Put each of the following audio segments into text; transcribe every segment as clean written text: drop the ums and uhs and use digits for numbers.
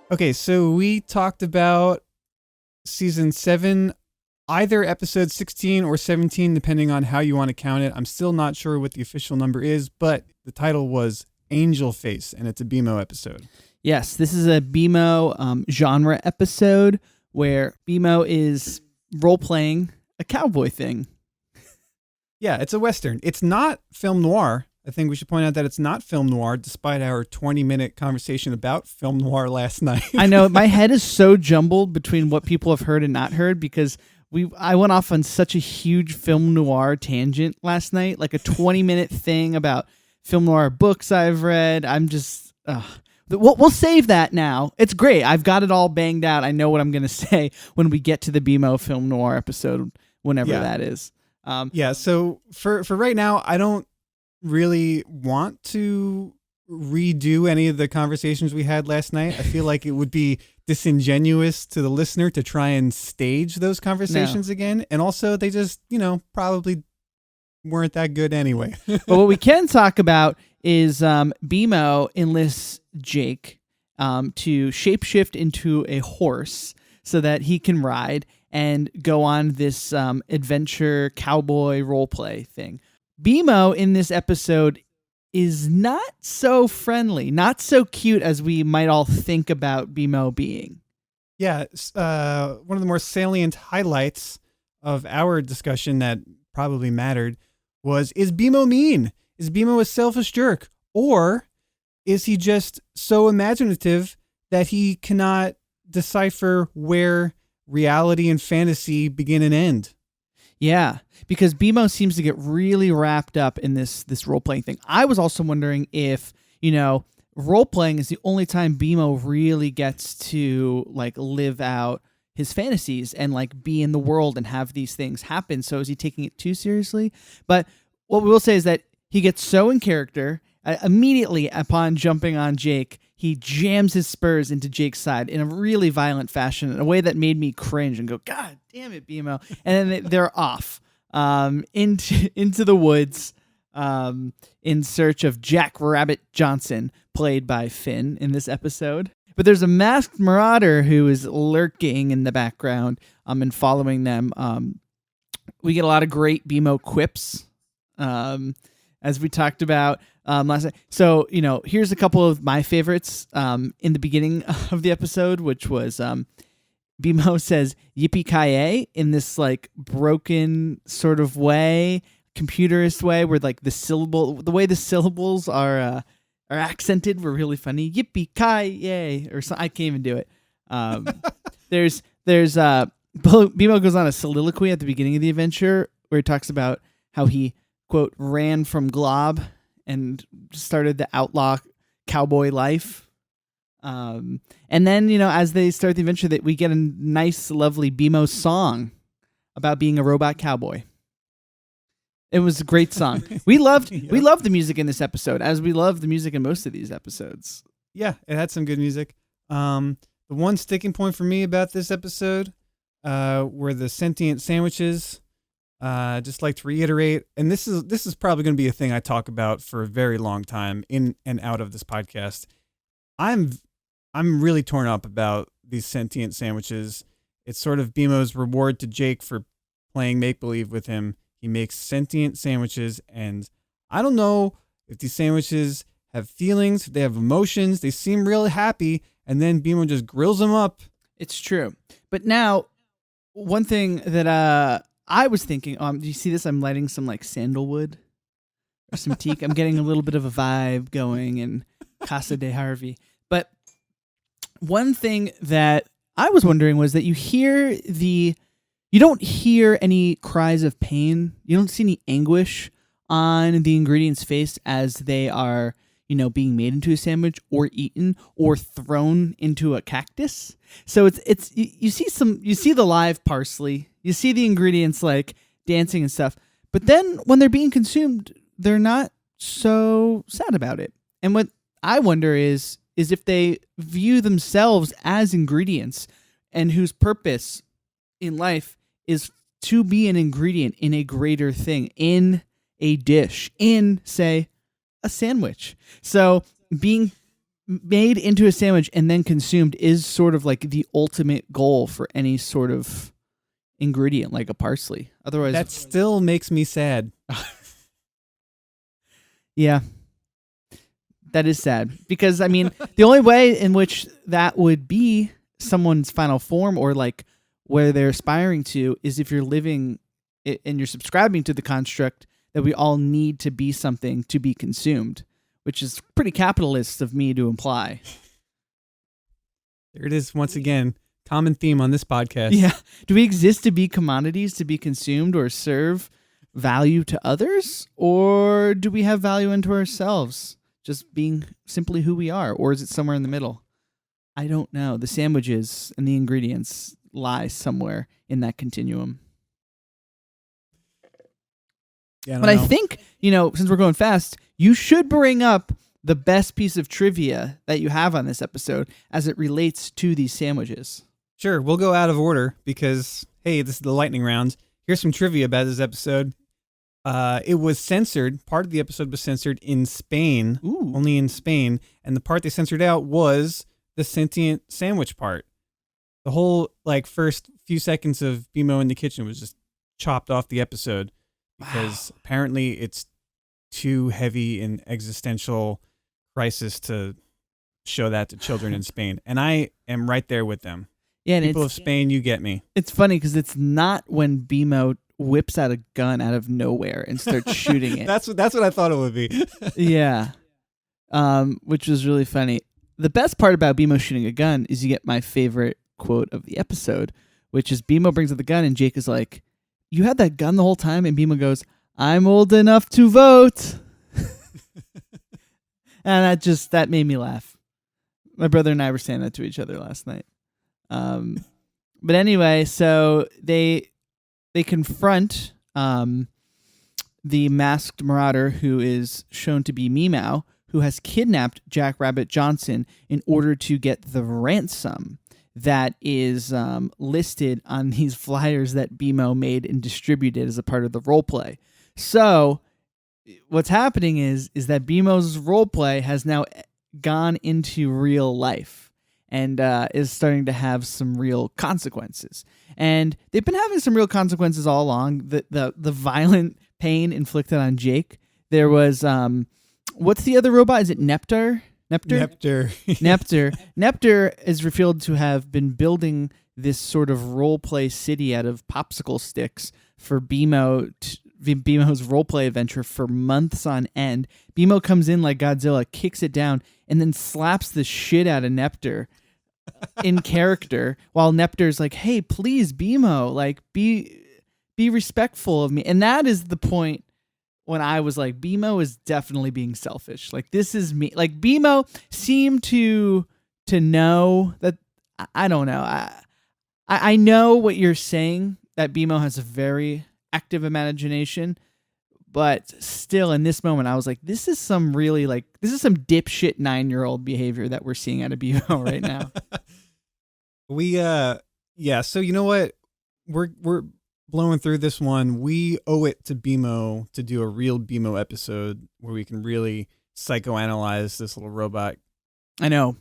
Okay, so we talked about season 7, either episode 16 or 17, depending on how you want to count it. I'm still not sure what the official number is, but the title was Angel Face, and it's a BMO episode. Yes, this is a BMO genre episode where BMO is role-playing a cowboy thing. Yeah, it's a Western. It's not film noir. I think we should point out that it's not film noir, despite our 20-minute conversation about film noir last night. I know. My head is so jumbled between what people have heard and not heard because I went off on such a huge film noir tangent last night, like a 20-minute thing about film noir books I've read. I'm just... We'll save that now. It's great. I've got it all banged out. I know what I'm going to say when we get to the BMO film noir episode, whenever that is. So for right now, I don't really want to redo any of the conversations we had last night. I feel like it would be disingenuous to the listener to try and stage those conversations again. And also they just, probably weren't that good anyway. But what we can talk about is BMO enlists Jake to shapeshift into a horse so that he can ride and go on this adventure cowboy roleplay thing. BMO in this episode is not so friendly, not so cute as we might all think about BMO being. Yeah, one of the more salient highlights of our discussion that probably mattered was, is BMO mean? Is BMO a selfish jerk? Or is he just so imaginative that he cannot decipher where reality and fantasy begin and end? Yeah, because BMO seems to get really wrapped up in this role-playing thing. I was also wondering if, role-playing is the only time BMO really gets to, live out his fantasies and, be in the world and have these things happen. So is he taking it too seriously? But what we will say is that he gets so in character, immediately upon jumping on Jake, he jams his spurs into Jake's side in a really violent fashion, in a way that made me cringe and go, God damn it, BMO. And then they're off into the woods in search of Jack Rabbit Johnson, played by Finn in this episode. But there's a masked marauder who is lurking in the background and following them. We get a lot of great BMO quips, as we talked about last night. So, here's a couple of my favorites in the beginning of the episode, which was BMO says yippee-ki-yay in this broken sort of way, computerist way, where the way the syllables are accented were really funny. Yippee-ki-yay, or something. I can't even do it. There's BMO goes on a soliloquy at the beginning of the adventure where he talks about how he, quote, ran from Glob and started the outlaw cowboy life. And then, as they start the adventure, that we get a nice, lovely BMO song about being a robot cowboy. It was a great song. We loved the music in this episode, as we love the music in most of these episodes. Yeah, it had some good music. The one sticking point for me about this episode were the sentient sandwiches. Just like to reiterate, and this is probably going to be a thing I talk about for a very long time in and out of this podcast. I'm really torn up about these sentient sandwiches. It's sort of BMO's reward to Jake for playing make-believe with him. He makes sentient sandwiches, and I don't know if these sandwiches have feelings, if they have emotions. They seem real happy, and then BMO just grills them up. It's true. But now, one thing that I was thinking, do you see this? I'm lighting some sandalwood or some teak. I'm getting a little bit of a vibe going in Casa de Harvey. But one thing that I was wondering was that you don't hear any cries of pain. You don't see any anguish on the ingredients' face as they are, being made into a sandwich or eaten or thrown into a cactus. So it's you see the live parsley, you see the ingredients dancing and stuff, but then when they're being consumed, they're not so sad about it. And what I wonder is if they view themselves as ingredients and whose purpose in life is to be an ingredient in a greater thing, in a dish in, say, a sandwich. So being made into a sandwich and then consumed is sort of like the ultimate goal for any sort of ingredient like a parsley. Otherwise, That still makes me sad. yeah, that is sad, because I mean, the only way in which that would be someone's final form, or like where they're aspiring to, is if you're living and you're subscribing to the construct that we all need to be something to be consumed, which is pretty capitalist of me to imply. There it is once again. Common theme on this podcast. Yeah. Do we exist to be commodities to be consumed or serve value to others? Or do we have value unto ourselves, just being simply who we are? Or is it somewhere in the middle? I don't know. The sandwiches and the ingredients lie somewhere in that continuum. Yeah, But I think, since we're going fast, you should bring up the best piece of trivia that you have on this episode as it relates to these sandwiches. Sure, we'll go out of order because, hey, this is the lightning round. Here's some trivia about this episode. It was censored. Part of the episode was censored in Spain, only in Spain. And the part they censored out was the sentient sandwich part. The whole first few seconds of BMO in the kitchen was just chopped off the episode because apparently it's too heavy in existential crisis to show that to children in Spain. And I am right there with them. Yeah, and people of Spain, you get me. It's funny because it's not when BMO whips out a gun out of nowhere and starts shooting it. That's what I thought it would be. Yeah, which was really funny. The best part about BMO shooting a gun is you get my favorite quote of the episode, which is BMO brings up the gun and Jake is like, "You had that gun the whole time?" And BMO goes, "I'm old enough to vote." And that made me laugh. My brother and I were saying that to each other last night. But anyway, so they confront the masked marauder who is shown to be Meow, who has kidnapped Jackrabbit Johnson in order to get the ransom that is listed on these flyers that BMO made and distributed as a part of the roleplay. So what's happening is that BMO's roleplay has now gone into real life and is starting to have some real consequences. And they've been having some real consequences all along. The violent pain inflicted on Jake. There was, what's the other robot? Is it Neptar? Neptar. Neptar is revealed to have been building this sort of roleplay city out of popsicle sticks for BMO's roleplay adventure for months on end. BMO comes in like Godzilla, kicks it down, and then slaps the shit out of Neptar in character, while Neptar's like, "Hey, please, BMO, be respectful of me." And that is the point when I was like, BMO is definitely being selfish. Like, this is me. Like, BMO seemed to know that. I don't know. I know what you're saying, that BMO has a very active imagination, but still in this moment I was like, this is some dipshit 9-year-old behavior that we're seeing out of BMO right now. So you know what, we're blowing through this one. We owe it to BMO to do a real BMO episode where we can really psychoanalyze this little robot. I know.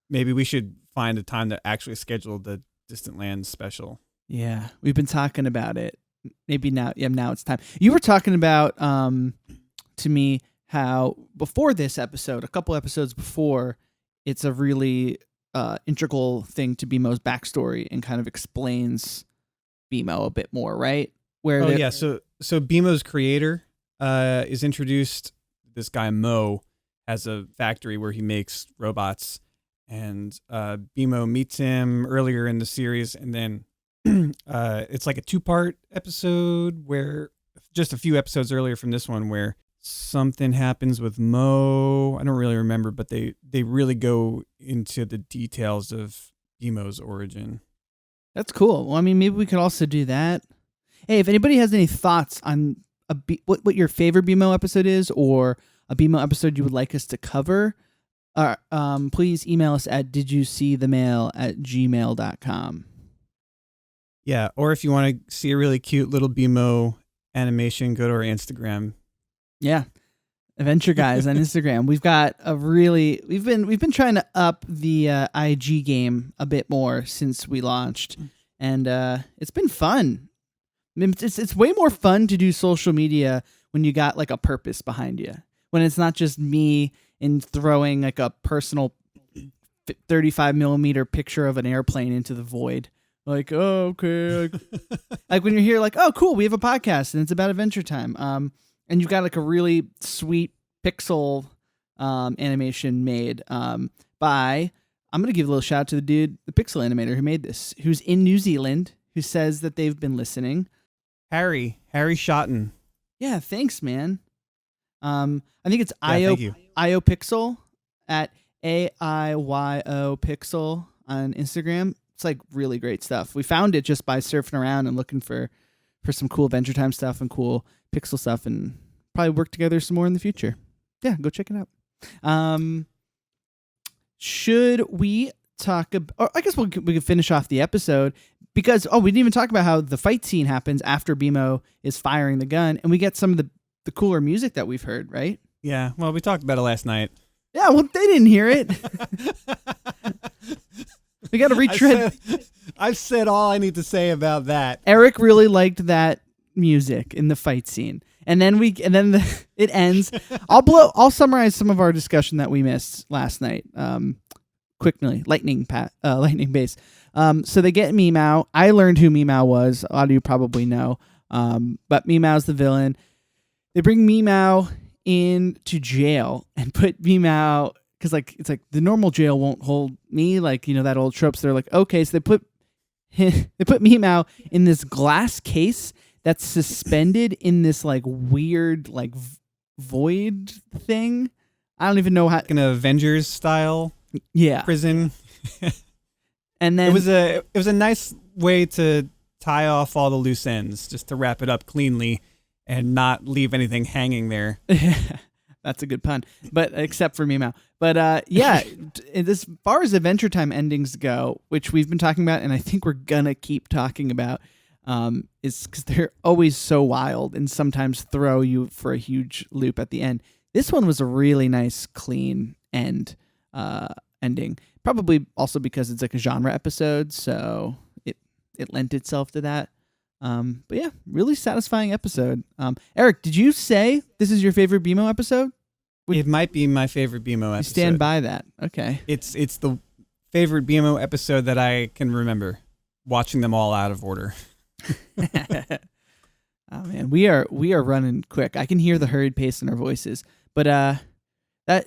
Maybe we should find a time to actually schedule the Distant Lands special. Yeah, we've been talking about it. Maybe now it's time. You were talking about to me how before this episode, a couple episodes before, it's a really integral thing to BMO's backstory and kind of explains BMO a bit more, right? So BMO's creator is introduced. This guy Mo has a factory where he makes robots, and BMO meets him earlier in the series, and then it's like a 2-part episode where just a few episodes earlier from this one where something happens with Mo. I don't really remember, but they really go into the details of BMO's origin. That's cool. Well, I mean, maybe we could also do that. Hey, if anybody has any thoughts on what your favorite BMO episode is, or a BMO episode you would like us to cover, please email us at didyouseethemail@gmail.com. Yeah, or if you want to see a really cute little BMO animation, go to our Instagram. Yeah. Adventure Guys on Instagram. We've been trying to up the IG game a bit more since we launched, and it's been fun. I mean, it's way more fun to do social media when you got like a purpose behind you. When it's not just me and throwing like a personal 35 millimeter picture of an airplane into the void. Like, oh, okay. Like when you're here, like, oh, cool, we have a podcast and it's about Adventure Time. And you've got like a really sweet pixel animation made by, I'm going to give a little shout out to the dude, the pixel animator who made this, who's in New Zealand, who says that they've been listening. Harry Schotten. Yeah, thanks, man. I think it's thank you. IO Pixel at AIYO Pixel on Instagram. It's like really great stuff. We found it just by surfing around and looking for some cool Adventure Time stuff and cool pixel stuff, and probably work together some more in the future. Yeah, go check it out. Should we talk about, or I guess we could finish off the episode because, we didn't even talk about how the fight scene happens after BMO is firing the gun, and we get some of the cooler music that we've heard, right? Yeah, well, we talked about it last night. Yeah, well, they didn't hear it. We got to retread. I've said all I need to say about that. Eric really liked that music in the fight scene, and then it ends. I'll summarize some of our discussion that we missed last night. Quickly, lightning base. So they get Meow. I learned who Meow was. A lot of you probably know. But Meow's the villain. They bring Meow into jail and put Meow, because it's like the normal jail won't hold me, like, you know, that old trope. So they're like, okay, so they put Meow in this glass case that's suspended in this like weird like void thing. I don't even know how. Like an Avengers style prison. And then it was a nice way to tie off all the loose ends, just to wrap it up cleanly and not leave anything hanging there. That's a good pun, but except for Meow. But yeah, as far as Adventure Time endings go, which we've been talking about, and I think we're gonna keep talking about, is because they're always so wild and sometimes throw you for a huge loop at the end. This one was a really nice, clean ending. Probably also because it's like a genre episode, so it lent itself to that. But yeah, really satisfying episode. Eric, did you say this is your favorite BMO episode? It might be my favorite BMO episode. You stand by that. Okay. It's the favorite BMO episode that I can remember, watching them all out of order. Oh man, we are running quick. I can hear the hurried pace in our voices. But that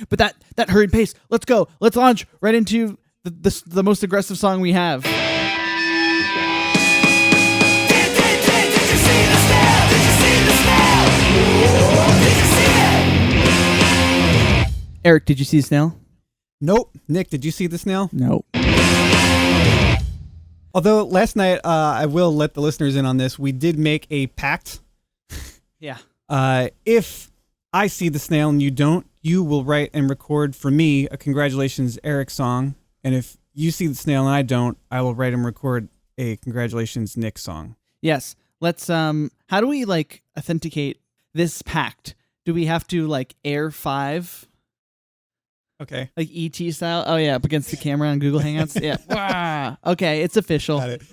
but that hurried pace. Let's go. Let's launch right into the most aggressive song we have. Eric, did you see the snail? Nope. Nick, did you see the snail? Nope. Although last night, I will let the listeners in on this. We did make a pact. Yeah. If I see the snail and you don't, you will write and record for me a Congratulations Eric song. And if you see the snail and I don't, I will write and record a Congratulations Nick song. Yes. Let's how do we like authenticate this pact? Do we have to like Air 5? Okay. Like ET style? Oh yeah, up against the camera on Google Hangouts. Yeah. Wow. Okay, it's official. Got it.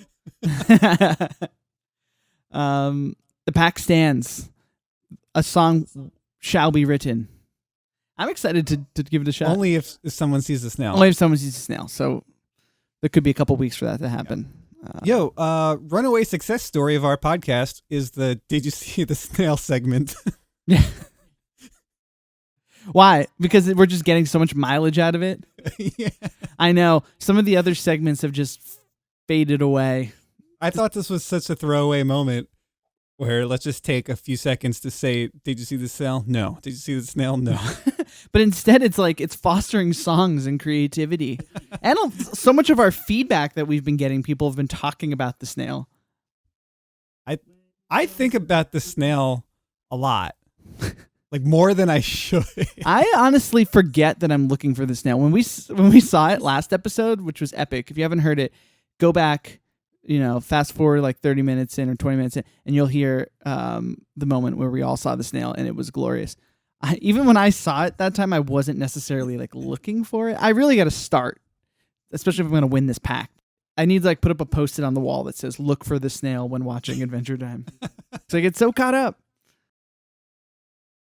The pact stands. A song shall be written. I'm excited to give it a shot. Only if someone sees the snail. Only if someone sees the snail. So there could be a couple weeks for that to happen. Runaway success story of our podcast is the Did You See the Snail segment. Yeah. Why? Because we're just getting so much mileage out of it? Yeah. I know. Some of the other segments have just faded away. I thought this was such a throwaway moment where let's just take a few seconds to say, did you see the snail? No. Did you see the snail? No. But instead, it's like it's fostering songs and creativity. And so much of our feedback that we've been getting, people have been talking about the snail. I think about the snail a lot. Like more than I should. I honestly forget that I'm looking for the snail. When we saw it last episode, which was epic. If you haven't heard it, go back. fast forward like 30 minutes in or 20 minutes in, and you'll hear the moment where we all saw the snail, and it was glorious. Even when I saw it that time, I wasn't necessarily like looking for it. I really got to start, especially if I'm going to win this pact. I need to like put up a post-it on the wall that says, "Look for the snail when watching Adventure Time." So I get so caught up.